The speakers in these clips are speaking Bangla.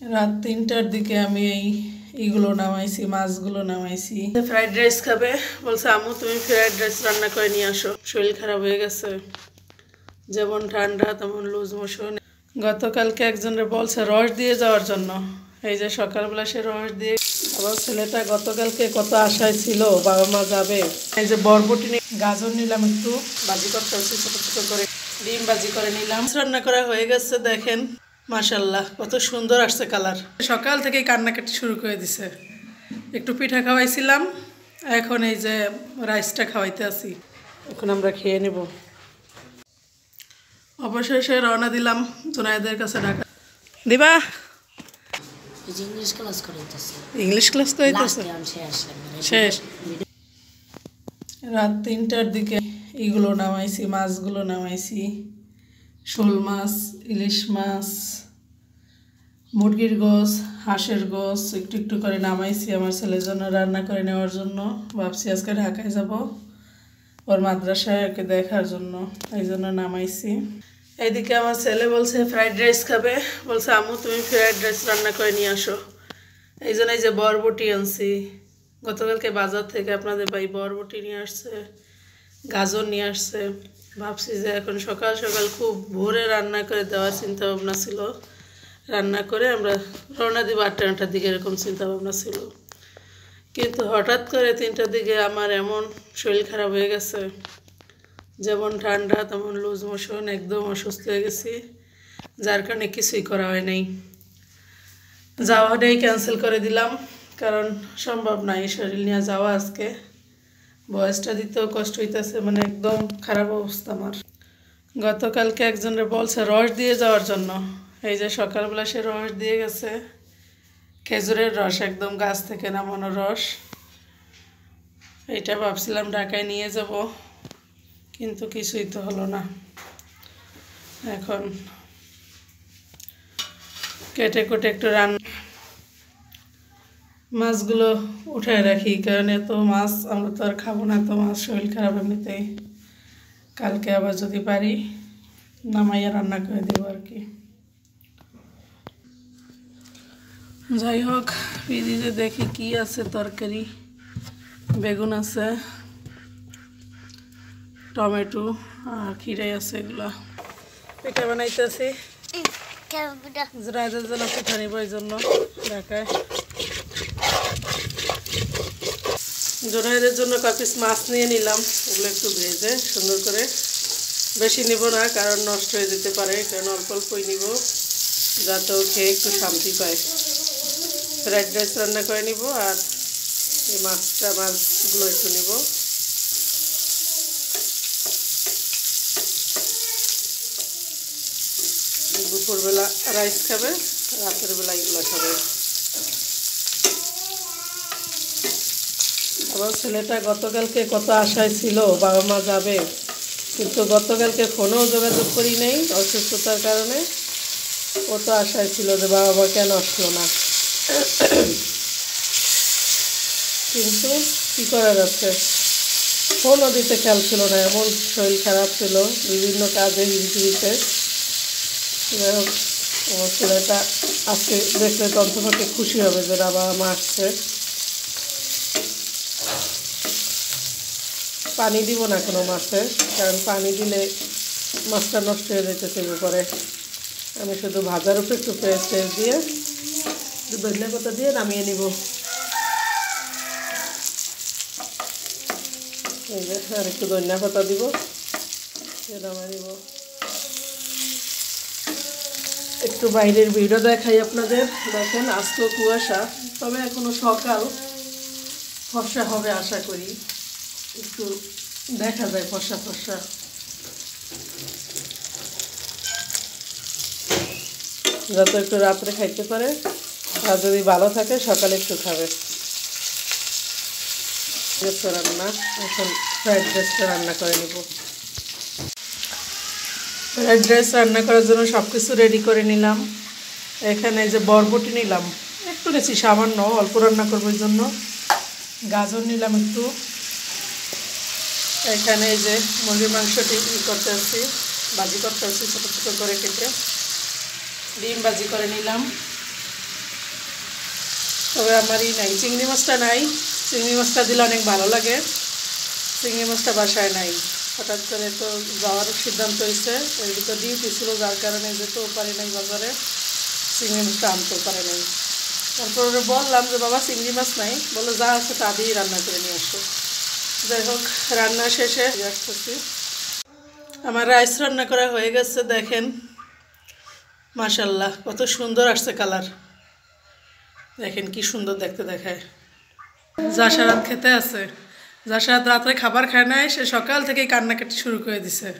রাত ৩টার দিকে আমি এইগুলো নামাইছি, মাছগুলো নামাইছি। ফ্রাইড রাইস খাবে বলছে, আম্মু তুমি ফ্রাইড রাইস রান্না করে নিয়ে আসো, শরীর খারাপ হয়ে গেছে, যেমন ঠান্ডা তেমন লুজ মোশন। গতকালকে একজনের বলছে রস দিয়ে যাওয়ার জন্য, এই যে সকালবেলা সে রস দিয়ে। আবার ছেলেটা গতকালকে কত আশায় ছিল বাবা মা যাবে। এই যে বরবটি গাজর নিলাম, একটু ভাজি করতে হচ্ছে ছোটো ছোটো করে, ডিম ভাজি করে নিলাম। রান্না করা হয়ে গেছে, দেখেন মাশাল্লাহ কত সুন্দর আসছে কালার। সকাল থেকেই কান্নাকাটি শুরু করে দিছে। একটু পিঠা খাওয়াইছিলাম, এখন এই যে রাইসটা খাওয়াইতে আছি, এখন আমরা খেয়ে নেব। অবশেষে রওনা দিলাম জুনায়েদের কাছে ঢাকা। দিবা ইংলিশ ক্লাস করাইতেছে শেষ। রাত ৩টার দিকে এইগুলো নামাইছি, মাছগুলো নামাইছি, শোল মাছ, ইলিশ মাছ, মুরগির গোস, হাঁসের গোস একটু একটু করে নামাইছি আমার ছেলের জন্য রান্না করে নেওয়ার জন্য। ভাবছি আজকে ঢাকায় যাব ওর মাদ্রাসায় ওকে দেখার জন্য, এই জন্য নামাইছি। এইদিকে আমার ছেলে বলছে ফ্রাইড রাইস খাবে, বলছে আম্মু তুমি ফ্রাইড রাইস রান্না করে নিয়ে আসো। এই জন্য এই যে বরবটি আনছি, গতকালকে বাজার থেকে আপনাদের ভাই বরবটি নিয়ে আসছে, গাজর নিয়ে আসছে। ভাবছি যে এখন সকাল সকাল খুব ভোরে রান্না করে দেওয়ার চিন্তা ভাবনা ছিল, রান্না করে আমরা রওনা দিব ৮টা দিকে, এরকম চিন্তা ভাবনা ছিল। কিন্তু হঠাৎ করে ৩টার দিকে আমার এমন শরীর খারাপ হয়ে গেছে, যেমন ঠান্ডা তেমন লুজ মোশন, একদম অসুস্থ হয়ে গেছি, যার কারণে কিছুই করা হয় নাই। যাওয়াটাই ক্যান্সেল করে দিলাম, কারণ সম্ভব নাই শরীর নিয়ে যাওয়া। আজকে বয়সটা দিতেও কষ্ট হইতেছে, মানে একদম খারাপ অবস্থা আমার। গতকালকে একজনের বলছে রস দিয়ে যাওয়ার জন্য, এই যে সকালবেলা সে রস দিয়ে গেছে, খেজুরের রস, একদম গাছ থেকে নামানো রস। এইটা ভাবছিলাম ঢাকায় নিয়ে যাব, কিন্তু কিছুই তো হলো না। এখন কেটে কুটে একটু মাছগুলো উঠায় রাখি, কারণ এত মাছ আমরা তো আর খাবো না, এত মাছ শরীর খারাপ এমনিতেই। কালকে আবার যদি পারি নামাইয়া রান্না করে দেবো আর কি। যাই হোক, ফ্রিজে দেখি কি আছে তরকারি। বেগুন আছে, টমেটো আর খিরাই আছে, এগুলা পিঠা বানাইতেছি। জুনায়েদের জন্য পিঠা নিব, এই জন্য ঢাকায়। জুনায়েদের জন্য কয় পিস মাছ নিয়ে নিলাম, এগুলো একটু ভেজে সুন্দর করে, বেশি নিব না কারণ নষ্ট হয়ে যেতে পারে, কারণ অল্প অল্পই নিব, যাতে ও খেয়ে একটু শান্তি পায়। ফ্রাইড রাইস রান্না করে নিব, আর এই মাছগুলো একটু নিব। দুপুরবেলা রাইস খাবে, রাতের বেলা এগুলো খাবে। আমার ছেলেটা গতকালকে কত আশায় ছিল বাবা মা যাবে, কিন্তু গতকালকে ফোনেও যোগাযোগ করি নেই অসুস্থতার কারণে। কত আশায় ছিল যে বাবা মা কেন আসলো না, কিন্তু কী করা যাচ্ছে, ফোনও দিতে খেয়াল ছিল না, এমন শরীর খারাপ ছিল, বিভিন্ন কাজে হিমশিমিতে। আমার ছেলেটা আজকে দেখলে তো অন্তপক্ষে খুশি হবে যে বাবা মা আসছে। পানি দিব না কোনো মাছে, কারণ পানি দিলে মাছটা নষ্ট হয়ে যেতেছে উপরে। আমি শুধু ভাজার উপরে একটু পেঁয়াজ দিয়ে ধনিয়া পাতা দিয়ে নামিয়ে নিব। এই যে আর একটু ধনিয়া পাতা দিব, নামিয়ে নিব। একটু বাইরের ভিডিও দেখাই আপনাদের, দেখেন আজকেও কুয়াশা, তবে এখনো সকাল, ফর্সা হবে আশা করি, একটু দেখা যায় ফর্সা ফর্সা। যত একটু রাত্রে খাইতে পারে, আর যদি ভালো থাকে সকালে একটু খাবে। রান্না এখন ফ্রাইড রাইসটা রান্না করে নেব। ফ্রাইড রাইস রান্না করার জন্য সব কিছু রেডি করে নিলাম। এখানে যে বরবটি নিলাম, একটু নিয়েছি সামান্য, অল্প রান্না করবো এই জন্য। গাজর নিলাম একটু, এখানে এই যে মুরগির মাংসটি করতে আসছি, ভাজি করতে আসছি ছোটো ছোটো করে কেটে। ডিম ভাজি করে নিলাম, আমারই নাই, চিংড়ি মাছটা নাই। চিংড়ি মাছটা দিলে অনেক ভালো লাগে, চিংড়ি মাছটা বাসায় নাই। হঠাৎ করে তো যাওয়ার সিদ্ধান্ত হয়েছে, এর ভিতর ডিউটি ছিল, যার কারণে যেতেও পারি নাই বাজারে, চিংড়ি মাছটা আনতেও পারে নাই। তারপরে বললাম যে বাবা চিংড়ি মাছ নাই, বলে যা আছে তা দিয়েই রান্না করে নিয়ে আসো। যাই হোক, রান্না শেষে আসতেছি। আমার রাইস রান্না করা হয়ে গেছে, দেখেন মাশাল্লাহ কত সুন্দর আসছে কালার, দেখেন কি সুন্দর দেখতে দেখায়। জাসারাত খেতে আছে, জাসারাত রাত্রে খাবার খায় নাই, সে সকাল থেকেই কান্নাকাটি শুরু করে দিছে।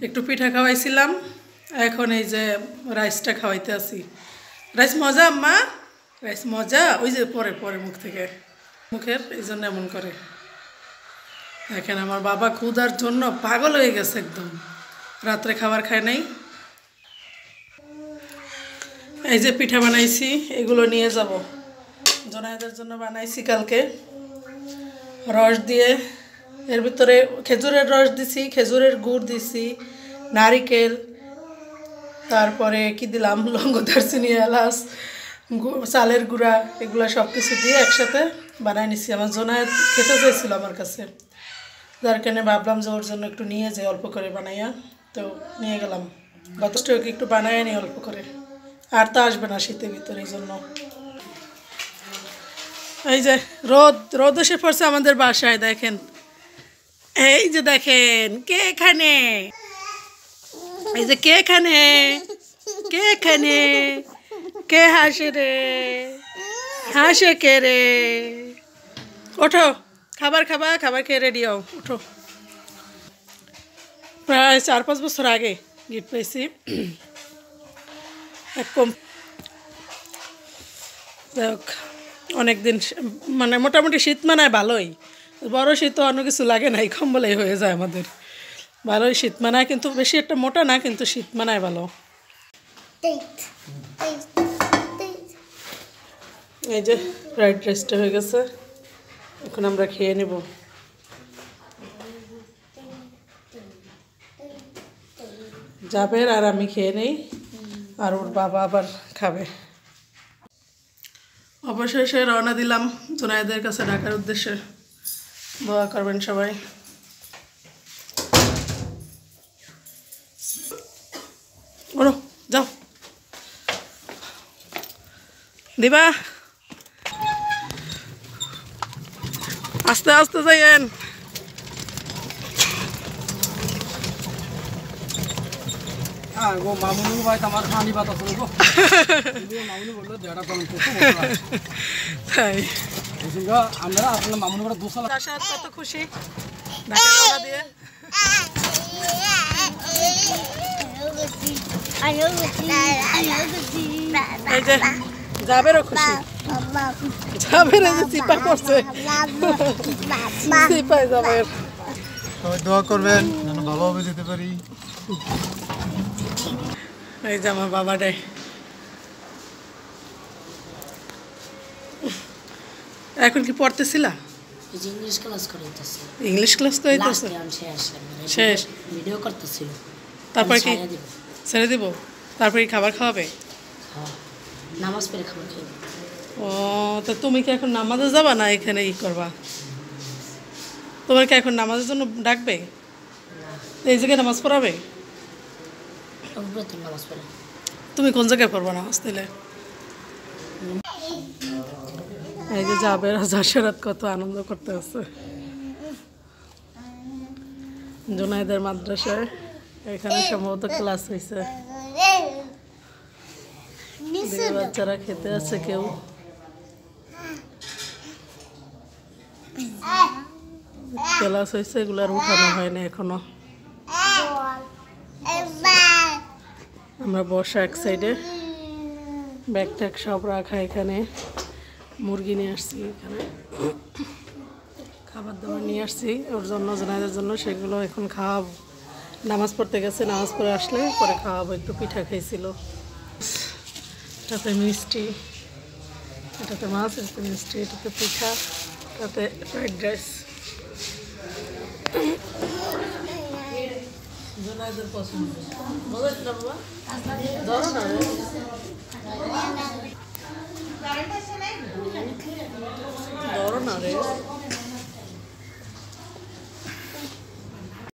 একটু পিঠা খাওয়াইছিলাম, এখন এই যে রাইসটা খাওয়াইতে আছি। রাইস মজা আম্মা, রাইস মজা, ওই যে পরে পরে মুখ থেকে মুখের, এই জন্য এমন করে। দেখেন আমার বাবা ক্ষুধার জন্য পাগল হয়ে গেছে একদম, রাত্রে খাবার খায় নাই। এই যে পিঠা বানাইছি, এগুলো নিয়ে যাব, জোনায়েদের জন্য বানাইছি কালকে রস দিয়ে। এর ভিতরে খেজুরের রস দিছি, খেজুরের গুড় দিছি, নারিকেল, তারপরে কি দিলাম লবঙ্গ, দারচিনি, এলাচ, চালের গুঁড়া, এগুলো সব কিছু দিয়ে একসাথে বানাই নিছি। আমার জোনায়েদ খেতে চাইছিল আমার কাছে, যার কারণে ভাবলাম যে ওর জন্য একটু নিয়ে যাই অল্প করে বানাইয়া, তো নিয়ে গেলাম। যথেষ্ট একটু বানাইয়া নিই অল্প করে, আর তো আসবে না শীতের ভিতরে, এই জন্য। এই যে রোদ এসে পড়ছে আমাদের বাসায়, দেখেন এই যে দেখেন কে এখানে, এই যে কে এখানে, কে এখানে, কে হাসে রে, হাসে কে রে, ওঠো খাবার খাবা, খাবার খেয়ে রেডি হও, উঠো। প্রায় 4-5 বছর আগে গিফট পেয়েছি, অনেকদিন, মানে মোটামুটি শীত মানায় ভালোই, বড় শীত অন্য কিছু লাগে না, এই কম্বলেই হয়ে যায় আমাদের, ভালোই শীত মানায়, কিন্তু বেশি একটা মোটা না, কিন্তু শীত মানায় ভালো। এই যে ফ্রাইড রাইসটা হয়ে গেছে, এখন আমরা খেয়ে নেব। জাবের আর আমি খেয়ে নেই, আর ওর বাবা আবার খাবে। অবশেষে রওনা দিলাম জোনায়েদের কাছে ঢাকার উদ্দেশ্যে। দোয়া করবেন সবাই। ওরো যাও দিবা, আস্তে আস্তে যাইয়েন। কত খুশি দিয়ে, এই যে জাবেরও খুশি, জাবের এই যে চিপা করছে, চিপায় জাবের। সবাই দোয়া করবেন যেন ভালোভাবে যেতে পারি। এই যে আমার বাবাটাই, এখন কি পড়তেছিলা? ইংলিশ ক্লাস করাইতেছে, ইংলিশ ক্লাস তো হইতেছে শেষ, ভিডিও করতেছিল। তারপর কি ছেড়ে দিব? তারপরে খাবার খাওয়াবে? নামাজ পড়ে খাবার খাইবে। ও, তো তুমি কি এখন নামাজে যাবা না এখানে ই করবা? তোমার কি এখন নামাজের জন্য ডাকবে? এই জায়গায় নামাজ পড়াবে? নামাজ পড়ে। তুমি কোন জায়গায় পড়বা নামাজ দিলে? এই যে জাবের জাসেরাত কত আনন্দ করতে আছে জোনায়েদের মাদ্রাসায়, এখানে সম্ভবত ক্লাস হয়েছে, বাচ্চারা খেতে আছে, কেউ ক্লাস হয়েছে, এগুলো আর উঠানো হয়নি এখনো। আমরা বসা এক সাইডে, ব্যাগ ট্যাগ সব রাখা, এখানে মুরগি নিয়ে আসছি, এখানে খাবার দাবার নিয়ে আসছি ওর জন্য, জোনায়েদের জন্য, সেগুলো এখন খাওয়াবো। নামাজ পড়তে গেছে, নামাজ পড়ে আসলে পরে খাওয়াবো। একটু পিঠা খাইছিল, এটাতে মিষ্টি, এটাতে মাছ, এটাতে মিষ্টি, এটাতে পিঠা, এটাতে ফ্রাইড রাইস। জোনায়েদের পছন্দ, বলো না বাবা, ধরো না। আমারে